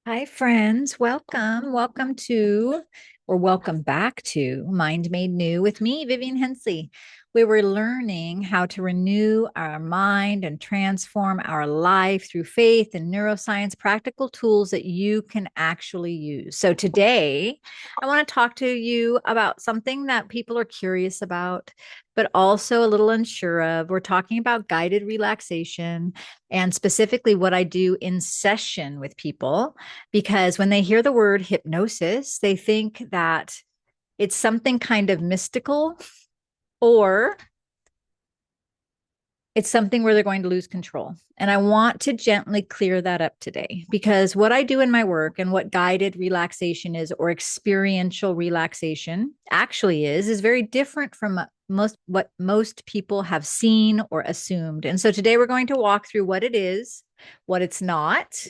Hi, friends. Welcome. Welcome back to Mind Made New with me, Vivian Hensley. We were learning how to renew our mind and transform our life through faith and neuroscience, practical tools that you can actually use. So, today, I want to talk to you about something that people are curious about, but also a little unsure of. We're talking about guided relaxation and specifically what I do in session with people because when they hear the word hypnosis, they think that it's something kind of mystical or it's something where they're going to lose control. And I want to gently clear that up today because what I do in my work and what guided relaxation is or experiential relaxation actually is very different from most people have seen or assumed. And so today we're going to walk through what it is, what it's not,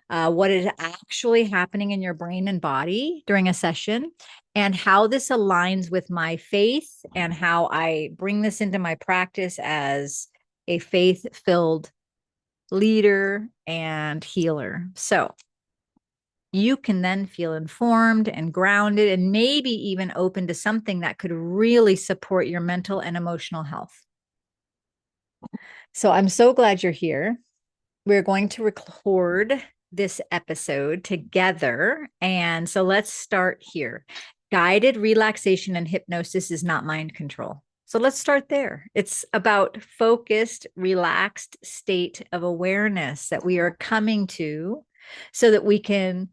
what is actually happening in your brain and body during a session, and how this aligns with my faith and how I bring this into my practice as a faith filled leader and healer. So you can then feel informed and grounded and maybe even open to something that could really support your mental and emotional health. So I'm so glad you're here. We're going to record this episode together. And so let's start here. Guided relaxation and hypnosis is not mind control. So let's start there. It's about focused, relaxed state of awareness that we are coming to so that we can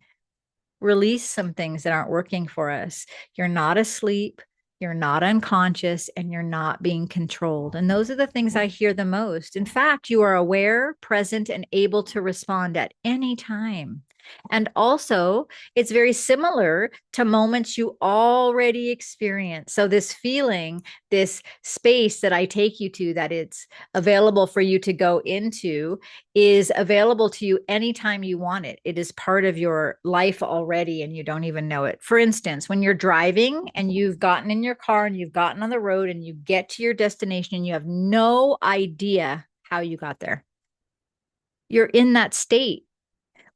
release some things that aren't working for us. You're not asleep, you're not unconscious, and you're not being controlled. And those are the things I hear the most. In fact, you are aware, present, and able to respond at any time. And also, it's very similar to moments you already experience. So, this feeling, this space that I take you to, that it's available for you to go into, is available to you anytime you want it. It is part of your life already and you don't even know it. For instance, when you're driving and you've gotten in your car and you've gotten on the road and you get to your destination and you have no idea how you got there, you're in that state.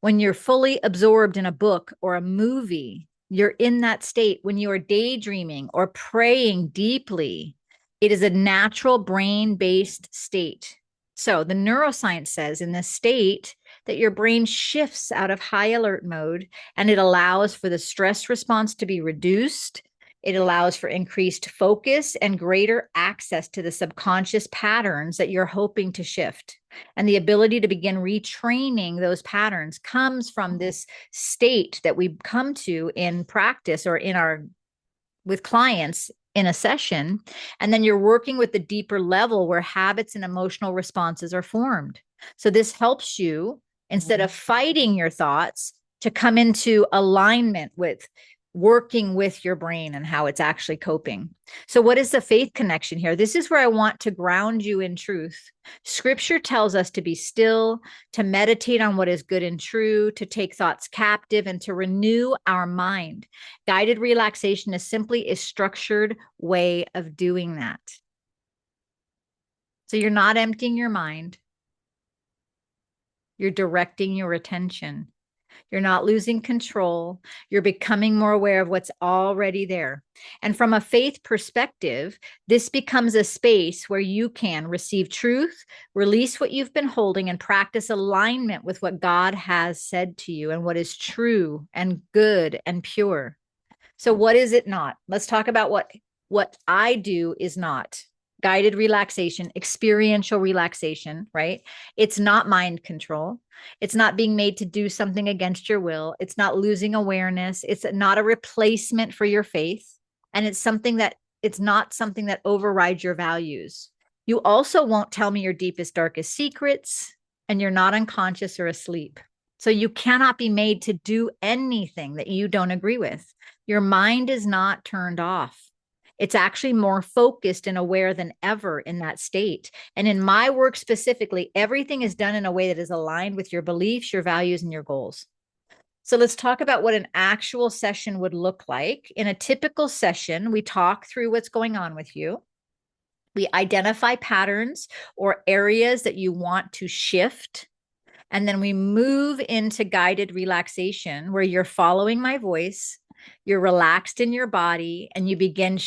When you're fully absorbed in a book or a movie, you're in that state. When you are daydreaming or praying deeply, it is a natural brain based state. So the neuroscience says in this state that your brain shifts out of high alert mode and it allows for the stress response to be reduced. It allows for increased focus and greater access to the subconscious patterns that you're hoping to shift. And the ability to begin retraining those patterns comes from this state that we come to in practice or in our with clients in a session. And then you're working with the deeper level where habits and emotional responses are formed. So this helps you, instead of fighting your thoughts, to come into alignment with working with your brain and how it's actually coping. So, what is the faith connection here? This is where I want to ground you in truth. Scripture tells us to be still, to meditate on what is good and true, to take thoughts captive, and to renew our mind. Guided relaxation is simply a structured way of doing that. So, you're not emptying your mind, you're directing your attention. You're not losing control. You're becoming more aware of what's already there. And from a faith perspective, this becomes a space where you can receive truth, release what you've been holding, and practice alignment with what God has said to you and what is true and good and pure. So, what is it not? Let's talk about what I do is not guided relaxation, experiential relaxation, right? It's not mind control. It's not being made to do something against your will. It's not losing awareness. It's not a replacement for your faith. And it's not something that overrides your values. You also won't tell me your deepest, darkest secrets, and you're not unconscious or asleep. So you cannot be made to do anything that you don't agree with. Your mind is not turned off. It's actually more focused and aware than ever in that state. And in my work specifically, everything is done in a way that is aligned with your beliefs, your values, and your goals. So let's talk about what an actual session would look like. In a typical session, we talk through what's going on with you. We identify patterns or areas that you want to shift. And then we move into guided relaxation where you're following my voice, you're relaxed in your body, and you begin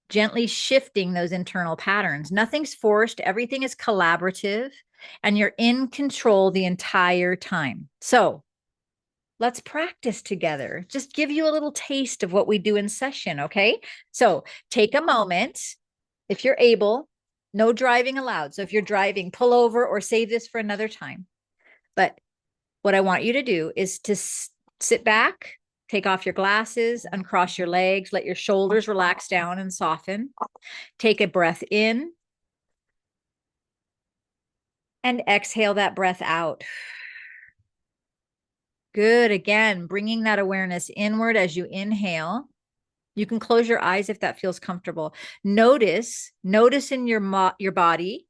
gently shifting those internal patterns. Nothing's forced, everything is collaborative, and you're in control the entire time. So let's practice together. Just give you a little taste of what we do in session, okay? So take a moment, if you're able, no driving allowed. So if you're driving, pull over or save this for another time. But what I want you to do is to sit back, take off your glasses, uncross your legs, let your shoulders relax down and soften. Take a breath in and exhale that breath out. Good. Again, bringing that awareness inward as you inhale. You can close your eyes if that feels comfortable. Notice in your body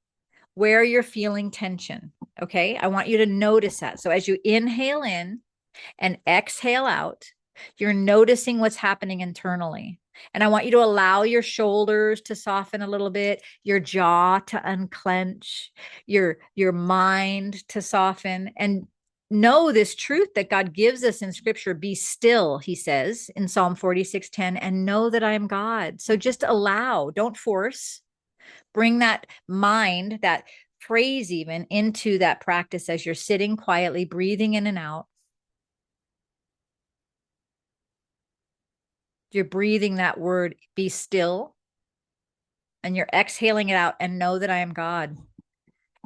where you're feeling tension. Okay. I want you to notice that. So as you inhale in and exhale out, you're noticing what's happening internally. And I want you to allow your shoulders to soften a little bit, your jaw to unclench, your mind to soften, and know this truth that God gives us in scripture. Be still, he says in Psalm 46:10, and know that I am God. So just allow, don't force. Bring that mind, that phrase even, into that practice as you're sitting quietly, breathing in and out. You're breathing that word, be still, and you're exhaling it out, and know that I am God.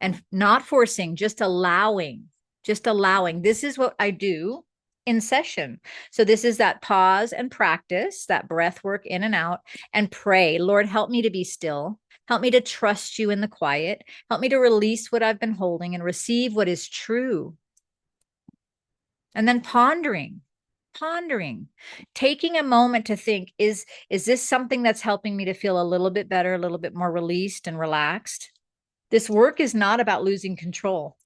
And not forcing, just allowing, just allowing. This is what I do in session. So this is that pause and practice, that breath work in and out, and pray, Lord, help me to be still. Help me to trust you in the quiet. Help me to release what I've been holding and receive what is true. And then pondering, taking a moment to think, is this something that's helping me to feel a little bit better, a little bit more released and relaxed? This work is not about losing control.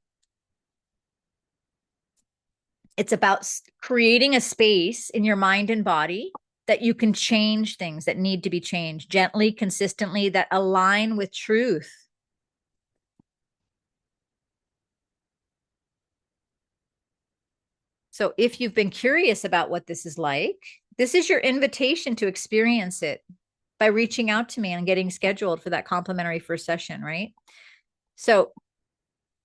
It's about creating a space in your mind and body that you can change things that need to be changed gently, consistently, that align with truth. So if you've been curious about what this is like, this is your invitation to experience it by reaching out to me and getting scheduled for that complimentary first session, right? So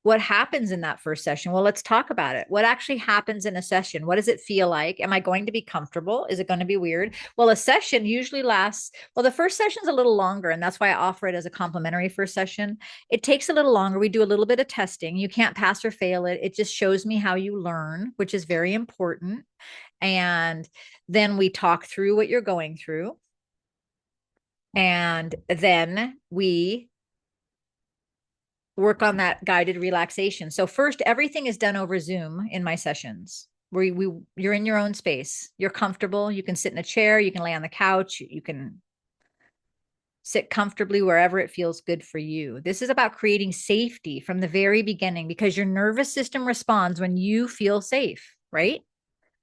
what happens in that first session? Well, let's talk about it. What actually happens in a session? What does it feel like? Am I going to be comfortable? Is it going to be weird? Well, a session usually lasts, well, the first session is a little longer, and that's why I offer it as a complimentary first session. It takes a little longer. We do a little bit of testing. You can't pass or fail it. It just shows me how you learn, which is very important. And then we talk through what you're going through. And then we work on that guided relaxation. So first, everything is done over Zoom in my sessions where you're in your own space. You're comfortable. You can sit in a chair. You can lay on the couch. You can sit comfortably wherever it feels good for you. This is about creating safety from the very beginning because your nervous system responds when you feel safe, right?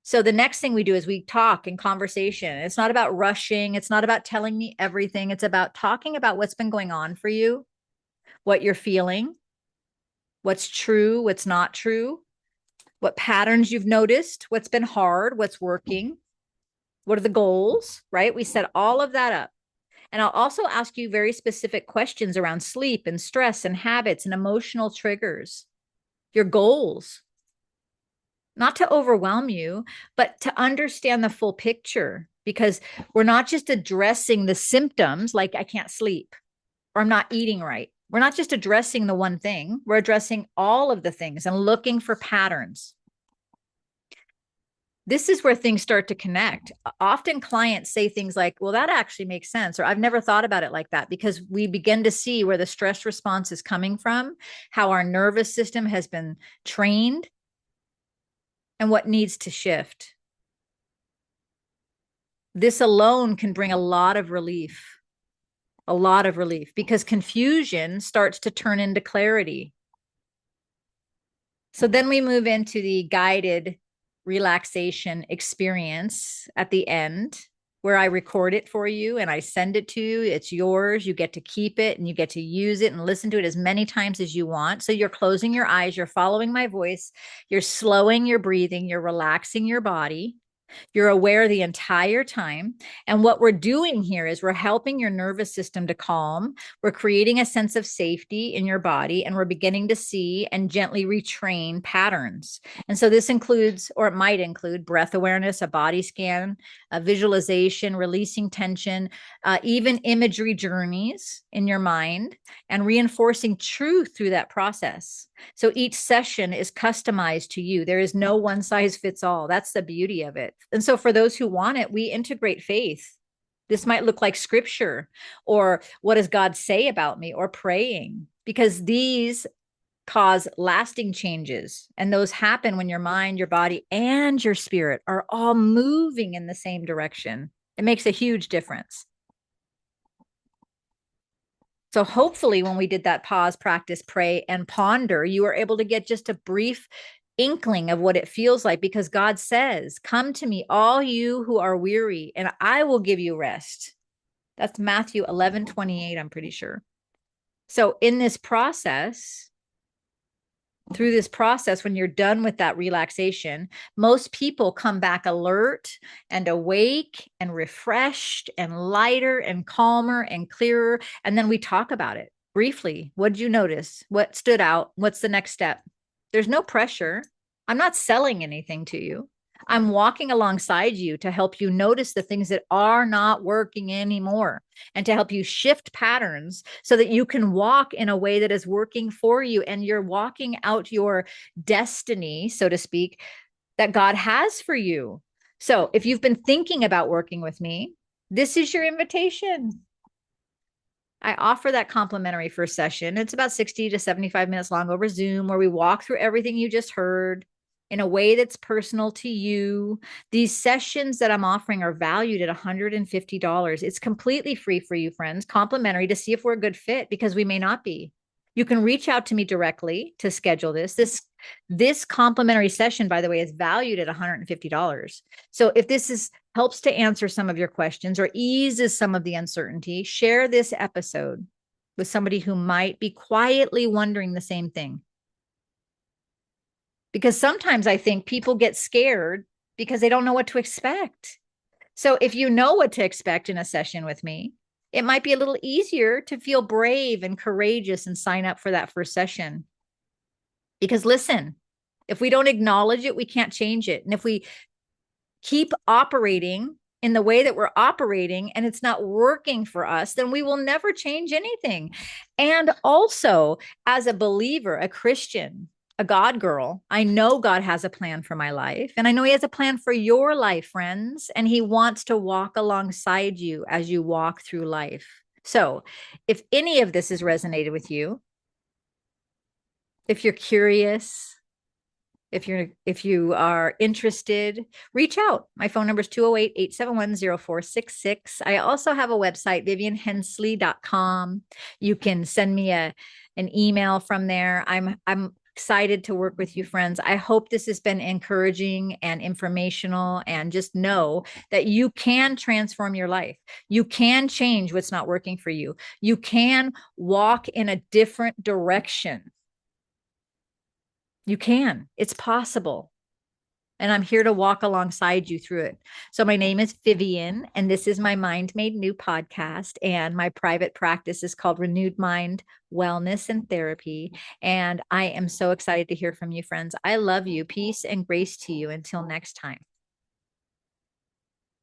So the next thing we do is we talk in conversation. It's not about rushing. It's not about telling me everything. It's about talking about what's been going on for you, what you're feeling, what's true, what's not true, what patterns you've noticed, what's been hard, what's working, what are the goals, right? We set all of that up. And I'll also ask you very specific questions around sleep and stress and habits and emotional triggers, your goals, not to overwhelm you, but to understand the full picture, because we're not just addressing the symptoms like I can't sleep or I'm not eating right. We're not just addressing the one thing, we're addressing all of the things and looking for patterns. This is where things start to connect. Often clients say things like, well, that actually makes sense, or I've never thought about it like that, because we begin to see where the stress response is coming from, how our nervous system has been trained, and what needs to shift. This alone can bring a lot of relief, because confusion starts to turn into clarity. So then we move into the guided relaxation experience at the end, where I record it for you and I send it to you. It's yours. You get to keep it and you get to use it and listen to it as many times as you want. So you're closing your eyes, you're following my voice, you're slowing your breathing, you're relaxing your body. You're aware the entire time. And what we're doing here is we're helping your nervous system to calm. We're creating a sense of safety in your body, and we're beginning to see and gently retrain patterns. And so this includes, or it might include, breath awareness, a body scan, a visualization, releasing tension, even imagery journeys in your mind, and reinforcing truth through that process. So each session is customized to you. There is no one size fits all. That's the beauty of it. And so for those who want it, we integrate faith. This might look like scripture, or what does God say about me, or praying, because these cause lasting changes. And those happen when your mind, your body, and your spirit are all moving in the same direction. It makes a huge difference. So hopefully when we did that pause, practice, pray, and ponder, you were able to get just a brief inkling of what it feels like, because God says, come to me, all you who are weary, and I will give you rest. That's Matthew 11:28, I'm pretty sure. So in this process, through this process, when you're done with that relaxation, most people come back alert and awake and refreshed and lighter and calmer and clearer. And then we talk about it briefly. What did you notice? What stood out? What's the next step? There's no pressure. I'm not selling anything to you. I'm walking alongside you to help you notice the things that are not working anymore, and to help you shift patterns so that you can walk in a way that is working for you, and you're walking out your destiny, so to speak, that God has for you. So if you've been thinking about working with me, this is your invitation. I offer that complimentary first session. It's about 60 to 75 minutes long over Zoom, where we walk through everything you just heard in a way that's personal to you. These sessions that I'm offering are valued at $150. It's completely free for you, friends, complimentary, to see if we're a good fit, because we may not be. You can reach out to me directly to schedule this complimentary session, by the way, is valued at $150. So if this helps to answer some of your questions or eases some of the uncertainty, share this episode with somebody who might be quietly wondering the same thing. Because sometimes I think people get scared because they don't know what to expect. So if you know what to expect in a session with me, it might be a little easier to feel brave and courageous and sign up for that first session. Because listen, if we don't acknowledge it, we can't change it. And if we keep operating in the way that we're operating and it's not working for us, then we will never change anything. And also, as a believer, a Christian, a God girl, I know God has a plan for my life, and I know he has a plan for your life, friends, and he wants to walk alongside you as you walk through life. So if any of this has resonated with you, if you're curious, if you are interested, reach out. My phone number is 208-871-0466. I also have a website, vivianhensley.com. You can send me an email from there. I'm excited to work with you, friends. I hope this has been encouraging and informational, and just know that you can transform your life. You can change what's not working for you. You can walk in a different direction. You can. It's possible. And I'm here to walk alongside you through it. So my name is Vivian, and this is my Mind Made New podcast. And my private practice is called Renewed Mind, Wellness, and Therapy. And I am so excited to hear from you, friends. I love you. Peace and grace to you. Until next time.